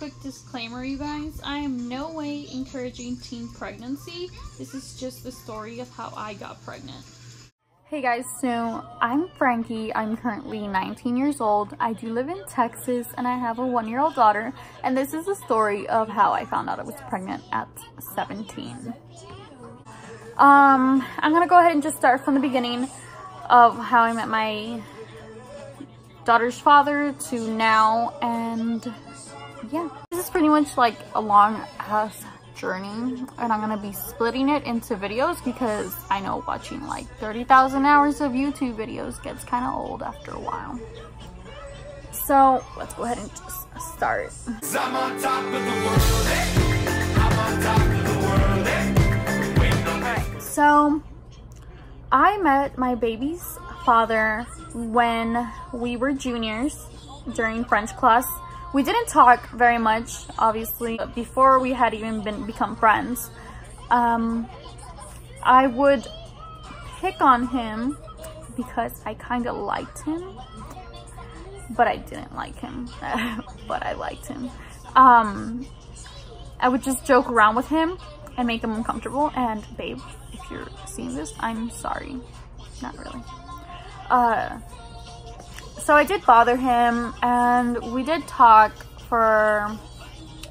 quick disclaimer, you guys. I am no way encouraging teen pregnancy. This is just the story of how I got pregnant. Hey guys, so I'm Frankie. I'm currently 19 years old. I do live in Texas and I have a 1-year-old daughter. And this is the story of how I found out I was pregnant at 17. I'm gonna go ahead and just start from the beginning of how I met my daughter's father to now, and yeah, this is pretty much like a long ass journey, and I'm gonna be splitting it into videos because I know watching like 30,000 hours of YouTube videos gets kind of old after a while. So let's go ahead and just start. I'm on top of the world, hey. I'm on top of the world, hey. Alright, so I met my baby's father when we were juniors during French class. We didn't talk very much, obviously, before we had even become friends. I would pick on him because I kind of liked him, but I didn't like him, but I liked him. I would just joke around with him and make him uncomfortable, and babe, if you're seeing this, I'm sorry. Not really. So I did bother him, and we did talk for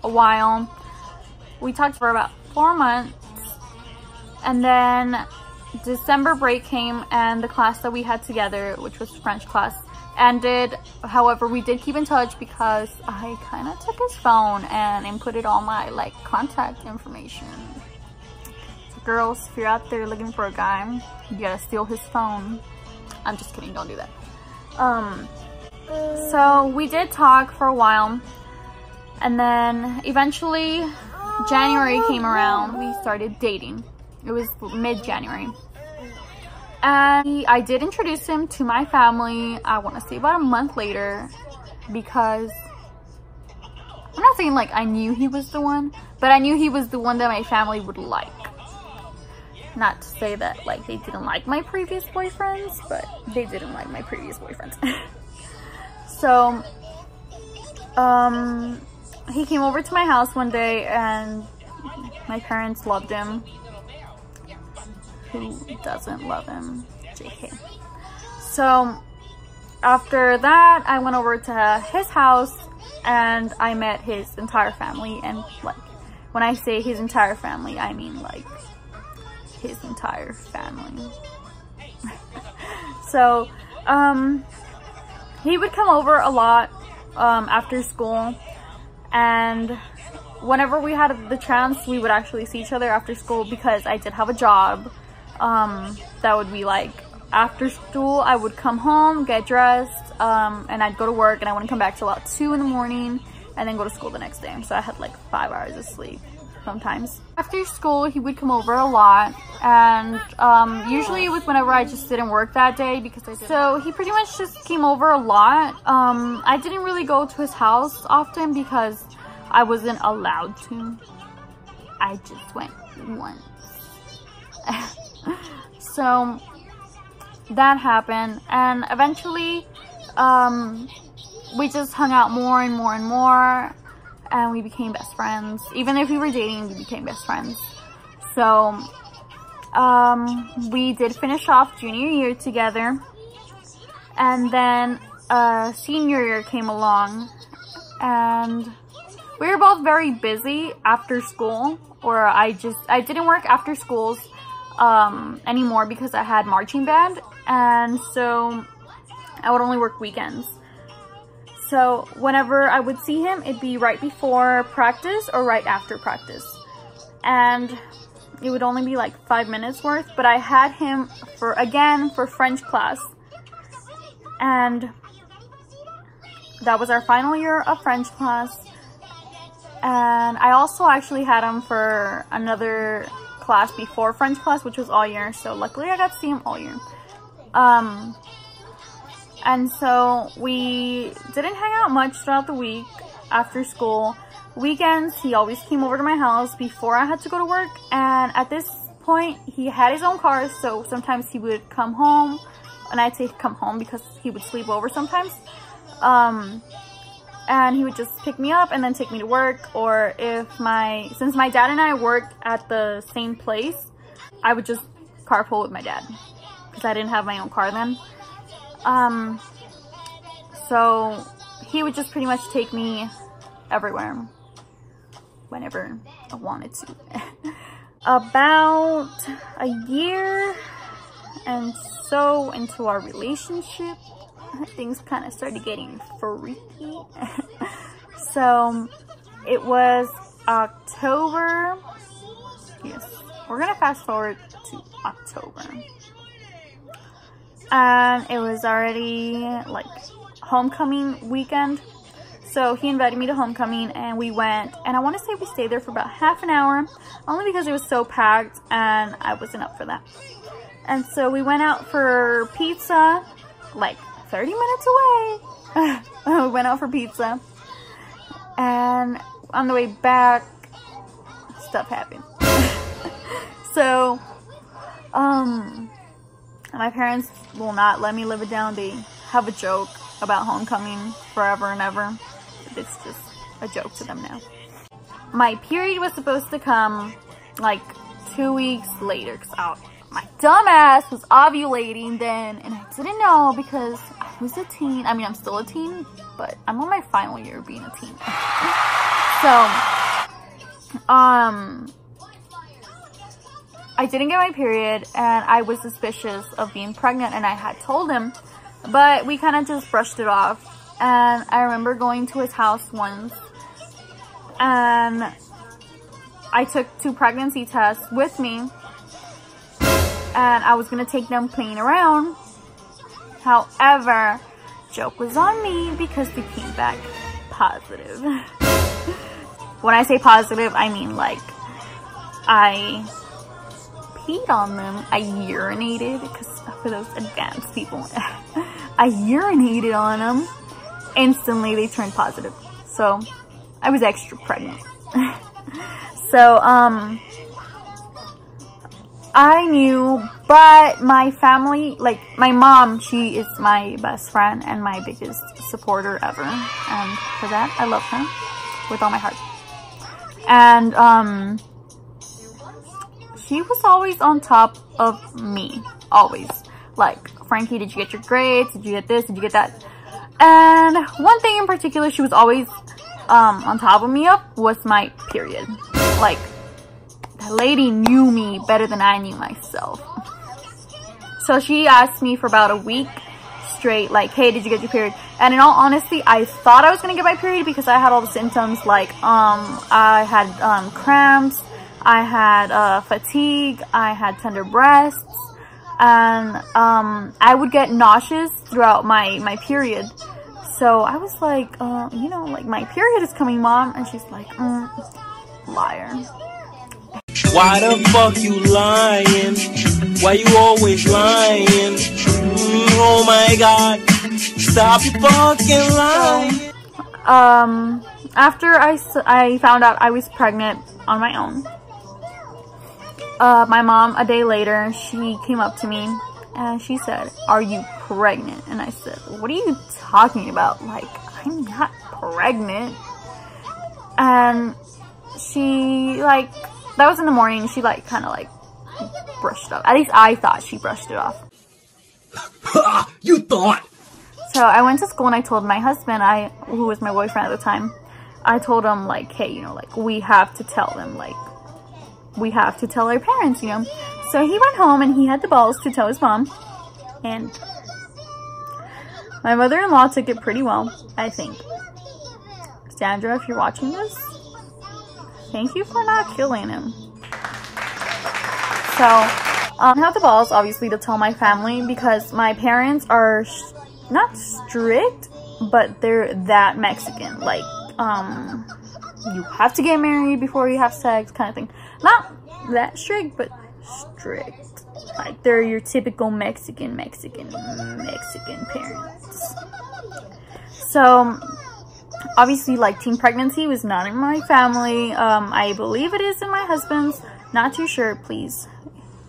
a while. We talked for about 4 months, and then December break came and the class that we had together, which was French class, ended. However, we did keep in touch because I kind of took his phone and inputted all my like contact information. So girls, if you're out there looking for a guy, you gotta steal his phone. I'm just kidding, don't do that. So we did talk for a while, and then eventually January came around. We started dating. It was mid-January, and I did introduce him to my family, I want to say about a month later, because I'm not saying like I knew he was the one, but I knew he was the one that my family would like. Not to say that like they didn't like my previous boyfriends, but they didn't like my previous boyfriends. So he came over to my house one day and my parents loved him. Who doesn't love him? JK. So after that, I went over to his house and I met his entire family. And like, when I say his entire family, I mean like his entire family. So he would come over a lot after school, and whenever we had the chance, we would actually see each other after school, because I did have a job that would be like after school. I would come home, get dressed, and I'd go to work, and I wouldn't come back till about 2 in the morning, and then go to school the next day. So I had like 5 hours of sleep sometimes. After school, he would come over a lot, and usually it was whenever I just didn't work that day, because so he pretty much just came over a lot. I didn't really go to his house often because I wasn't allowed to. I just went once. So that happened, and eventually we just hung out more and more and more, and we became best friends. Even if we were dating, we became best friends. So we did finish off junior year together, and then senior year came along, and we were both very busy after school, or I didn't work after schools anymore because I had marching band, and so I would only work weekends. So whenever I would see him, it'd be right before practice or right after practice. And it would only be like 5 minutes worth, but I had him for French class. And that was our final year of French class. And I also actually had him for another class before French class, which was all year. So luckily I got to see him all year. And so we didn't hang out much throughout the week after school. Weekends, he always came over to my house before I had to go to work. And at this point, he had his own car, so sometimes he would come home. And I'd say come home because he would sleep over sometimes. and he would just pick me up and then take me to work. Or since my dad and I worked at the same place, I would just carpool with my dad because I didn't have my own car then. So he would just pretty much take me everywhere whenever I wanted to. About a year and so into our relationship, things kind of started getting freaky. So it was October. Yes, we're gonna fast forward to October. And it was already like homecoming weekend. So he invited me to homecoming and we went, and I want to say we stayed there for about half an hour, only because it was so packed and I wasn't up for that. And so we went out for pizza, like 30 minutes away. We went out for pizza, and on the way back, stuff happened. So, my parents will not let me live it down. They have a joke about homecoming forever and ever. It's just a joke to them now. My period was supposed to come like 2 weeks later because my dumbass was ovulating then, and I didn't know because I was a teen. I mean, I'm still a teen, but I'm on my final year of being a teen. So, I didn't get my period, and I was suspicious of being pregnant, and I had told him, but we kind of just brushed it off. And I remember going to his house once, and I took 2 pregnancy tests with me, and I was gonna take them playing around. However, joke was on me because they came back positive. When I say positive, I mean like I peed on them. I urinated, because for those advanced people, I urinated on them. Instantly they turned positive. So I was extra pregnant. So I knew, but my family, like my mom, she is my best friend and my biggest supporter ever, and for that I love her with all my heart. And she was always on top of me, always. Like, Frankie, did you get your grades? Did you get this? Did you get that? And one thing in particular she was always on top of me of was my period. Like, that lady knew me better than I knew myself. So she asked me for about a week straight, like, hey, did you get your period? And in all honesty, I thought I was gonna get my period because I had all the symptoms, like I had cramps, I had fatigue, I had tender breasts, and I would get nauseous throughout my period. So I was like, you know, like, my period is coming, Mom. And she's like, liar. Why the fuck you lying? Why you always lying? Oh my God, stop your fucking lying. After I found out I was pregnant on my own, my mom, a day later, she came up to me and she said, are you pregnant? And I said, what are you talking about? Like, I'm not pregnant. And she, like, that was in the morning, she, like, kind of, like, brushed it off. At least I thought she brushed it off. You thought? So I went to school and I told my husband, who was my boyfriend at the time, I told him, like, hey, you know, like, we have to tell them, like, we have to tell our parents, you know. So he went home and he had the balls to tell his mom. And my mother-in-law took it pretty well, I think. Sandra, if you're watching this, thank you for not killing him. So, I have the balls, obviously, to tell my family because my parents are not strict, but they're that Mexican. Like, you have to get married before you have sex, kind of thing. Not that strict, but strict. Like, they're your typical Mexican parents. So, obviously, like, teen pregnancy was not in my family. I believe it is in my husband's. Not too sure. Please,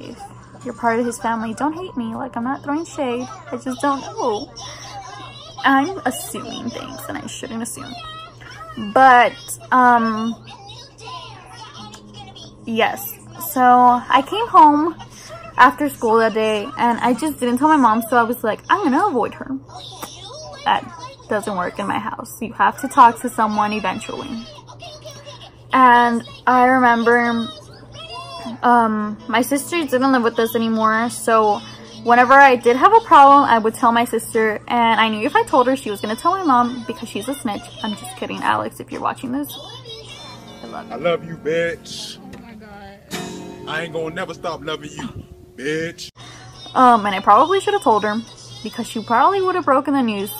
if you're part of his family, don't hate me. Like, I'm not throwing shade. I just don't know. I'm assuming things and I shouldn't assume. But, yes. So, I came home after school that day and I just didn't tell my mom, so I was like, I'm gonna avoid her. That doesn't work in my house. You have to talk to someone eventually. And I remember, my sister didn't live with us anymore, so whenever I did have a problem, I would tell my sister, and I knew if I told her, she was gonna tell my mom because she's a snitch. I'm just kidding, Alex, if you're watching this. I love you. I love you, bitch. Oh my god. I ain't gonna never stop loving you, bitch. And I probably should have told her because she probably would have broken the news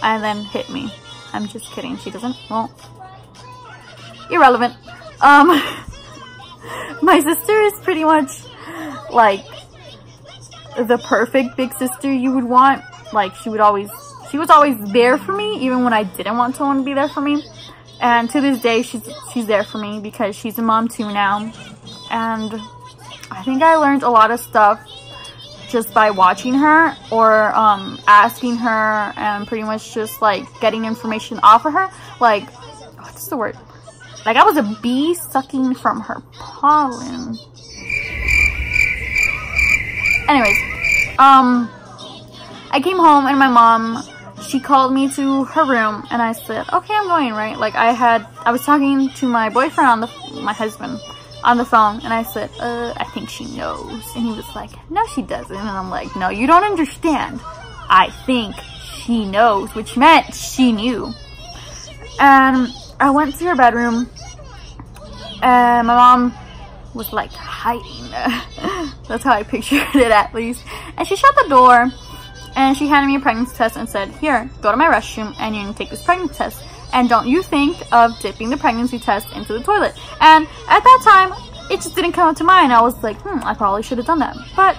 and then hit me. I'm just kidding. She doesn't. Well, irrelevant. My sister is pretty much like the perfect big sister you would want. Like, she was always there for me even when I didn't want someone to be there for me. And to this day, she's there for me because she's a mom too now. And I think I learned a lot of stuff just by watching her or asking her and pretty much just like getting information off of her. Like, what's the word? Like, I was a bee sucking from her pollen. Anyways, I came home and my mom, she called me to her room and I said, okay, I'm going, right? Like, I was talking to my boyfriend my husband on the phone, and I said, I think she knows. And he was like, no, she doesn't. And I'm like, no, you don't understand. I think she knows, which meant she knew. And I went to her bedroom, and my mom was like hiding. That's how I pictured it, at least. And she shut the door, and she handed me a pregnancy test and said, here, go to my restroom, and you're gonna take this pregnancy test. And don't you think of dipping the pregnancy test into the toilet. And at that time, it just didn't come to mind. I was like, I probably should have done that. But,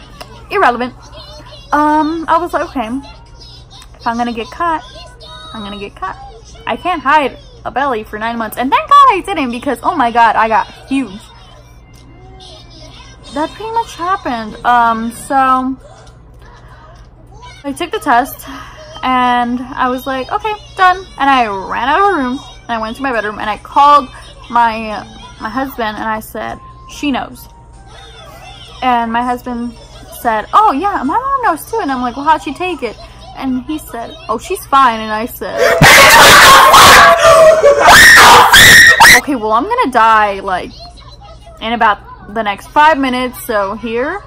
irrelevant. I was like, okay, if I'm gonna get caught, I'm gonna get caught. I can't hide a belly for 9 months. And thank God I didn't, because, oh my god, I got huge. That pretty much happened. So, I took the test. And I was like, okay, done. And I ran out of her room and I went to my bedroom and I called my husband and I said, she knows. And my husband said, oh yeah, my mom knows too. And I'm like, well, how'd she take it? And he said, oh, she's fine. And I said, okay, well, I'm gonna die like in about the next 5 minutes. So here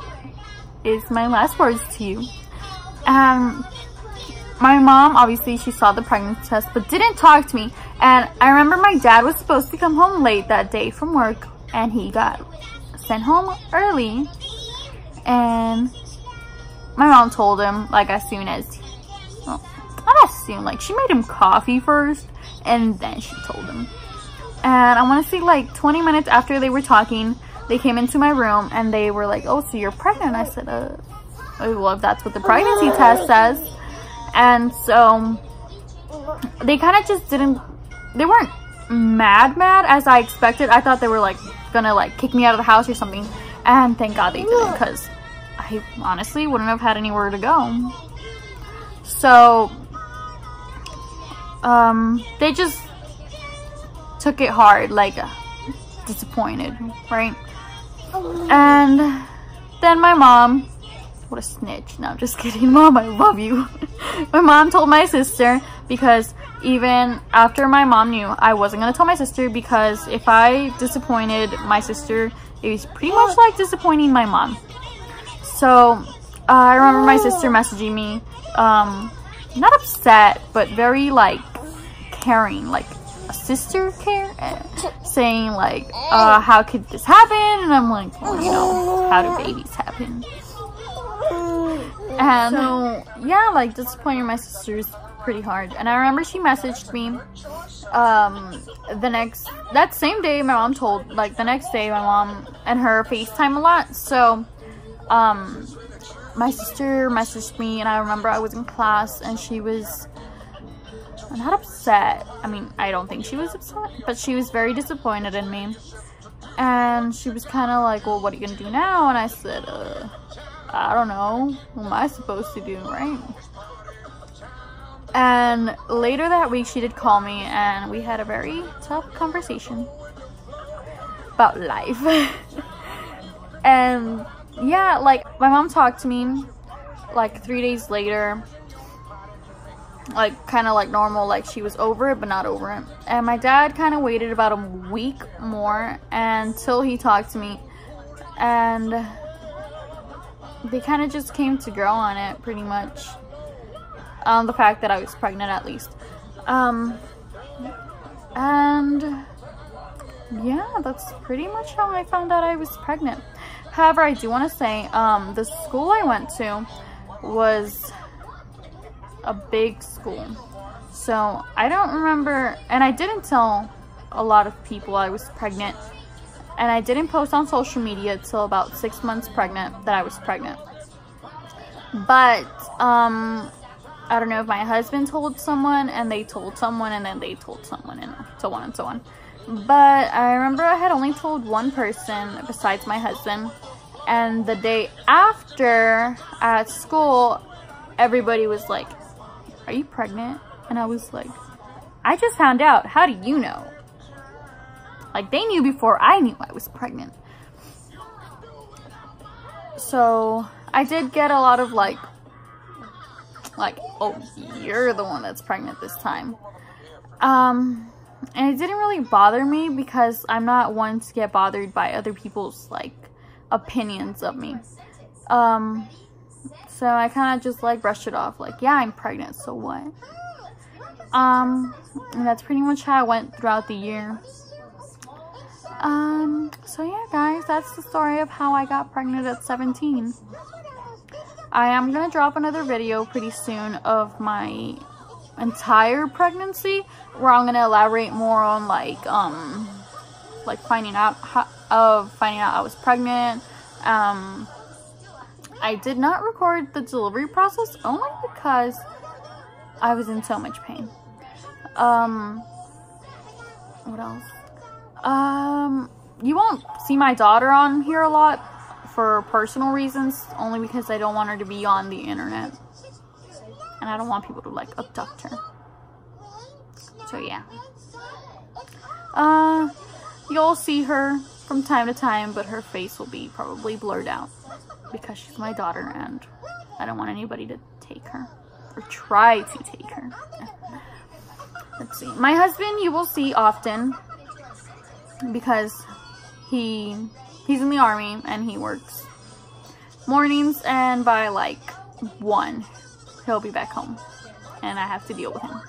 is my last words to you. My mom, obviously, she saw the pregnancy test, but didn't talk to me. And I remember my dad was supposed to come home late that day from work, and he got sent home early. And my mom told him, like, as soon as, well, not as soon, like, she made him coffee first, and then she told him. And I want to say, like, 20 minutes after they were talking, they came into my room, and they were like, oh, so you're pregnant? I said, well, if that's what the pregnancy test says. And so they kind of just didn't, they weren't mad as I expected. I thought they were like gonna like kick me out of the house or something, and thank God they didn't, because I honestly wouldn't have had anywhere to go. So they just took it hard, like disappointed, right? And then my mom, what a snitch. No, I'm just kidding. Mom, I love you. My mom told my sister, because even after my mom knew, I wasn't going to tell my sister, because if I disappointed my sister, it was pretty much like disappointing my mom. So, I remember my sister messaging me, not upset, but very, like, caring, like, a sister care, saying, like, how could this happen? And I'm like, well, you know, how do babies happen? And so, yeah, like, disappointing my sister is pretty hard. And I remember she messaged me, that same day my mom told, like, the next day my mom and her FaceTime a lot. So, my sister messaged me, and I remember I was in class, and she was not upset. I mean, I don't think she was upset, but she was very disappointed in me. And she was kind of like, well, what are you gonna do now? And I said, I don't know. What am I supposed to do, right? And later that week, she did call me, and we had a very tough conversation about life. And yeah, like, my mom talked to me like 3 days later, like kind of like normal, like she was over it but not over it. And my dad kind of waited about a week more until he talked to me, and they kind of just came to grow on it, pretty much. The fact that I was pregnant, at least. And yeah, that's pretty much how I found out I was pregnant. However, I do want to say, the school I went to was a big school. So I don't remember, and I didn't tell a lot of people I was pregnant. And I didn't post on social media until about 6 months pregnant that I was pregnant. But, I don't know if my husband told someone, and they told someone, and then they told someone, and so on and so on. But I remember I had only told one person besides my husband. And the day after at school, everybody was like, "Are you pregnant?" And I was like, "I just found out. How do you know?" Like, they knew before I knew I was pregnant. So I did get a lot of like, "Oh, you're the one that's pregnant this time." And it didn't really bother me because I'm not one to get bothered by other people's like opinions of me. So I kind of just like brushed it off, like, yeah, I'm pregnant, so what? And that's pretty much how I went throughout the year. So yeah, guys, that's the story of how I got pregnant at 17. I am gonna drop another video pretty soon of my entire pregnancy, where I'm gonna elaborate more on like finding out I was pregnant. I did not record the delivery process only because I was in so much pain. What else? You won't see my daughter on here a lot for personal reasons, only because I don't want her to be on the internet. And I don't want people to like abduct her. So yeah. You'll see her from time to time, but her face will be probably blurred out because she's my daughter and I don't want anybody to take her or try to take her. Let's see. My husband you will see often because he's in the army and he works mornings, and by like 1 he'll be back home and I have to deal with him.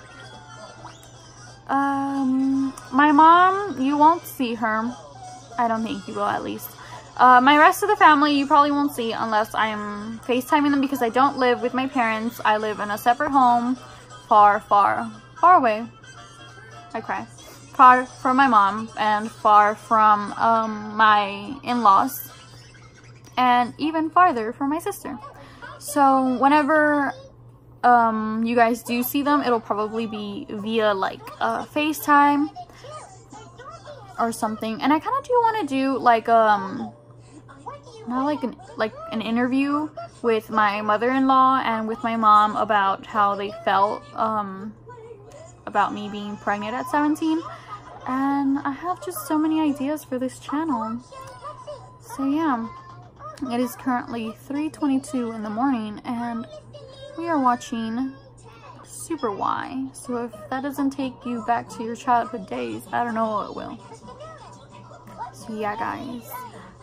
My mom, you won't see her. I don't think you will, at least. My rest of the family you probably won't see unless I'm FaceTiming them, because I don't live with my parents. I live in a separate home, far away. I cry. Far from my mom and far from my in-laws, and even farther from my sister. So whenever you guys do see them, it'll probably be via like FaceTime or something. And I kind of do want to do like not like an interview with my mother-in-law and with my mom about how they felt about me being pregnant at 17. And I have just so many ideas for this channel. So yeah, it is currently 3:22 in the morning and we are watching Super Y. So if that doesn't take you back to your childhood days, I don't know what will. So yeah, guys.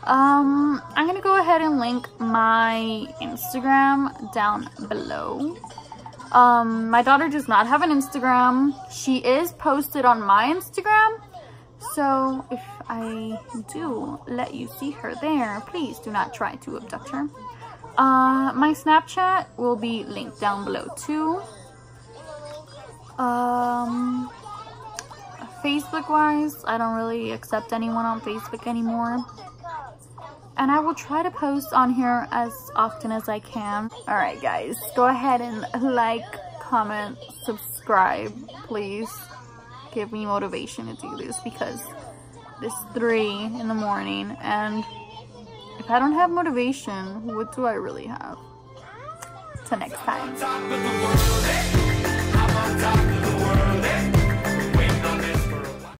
I'm gonna go ahead and link my Instagram down below. My daughter does not have an Instagram. She is posted on my Instagram. So if I do let you see her there, please do not try to abduct her. My Snapchat will be linked down below too. Facebook wise, I don't really accept anyone on Facebook anymore. And I will try to post on here as often as I can. Alright guys, go ahead and like, comment, subscribe, please. Give me motivation to do this because it's 3 in the morning and if I don't have motivation, what do I really have? Till next time. talk.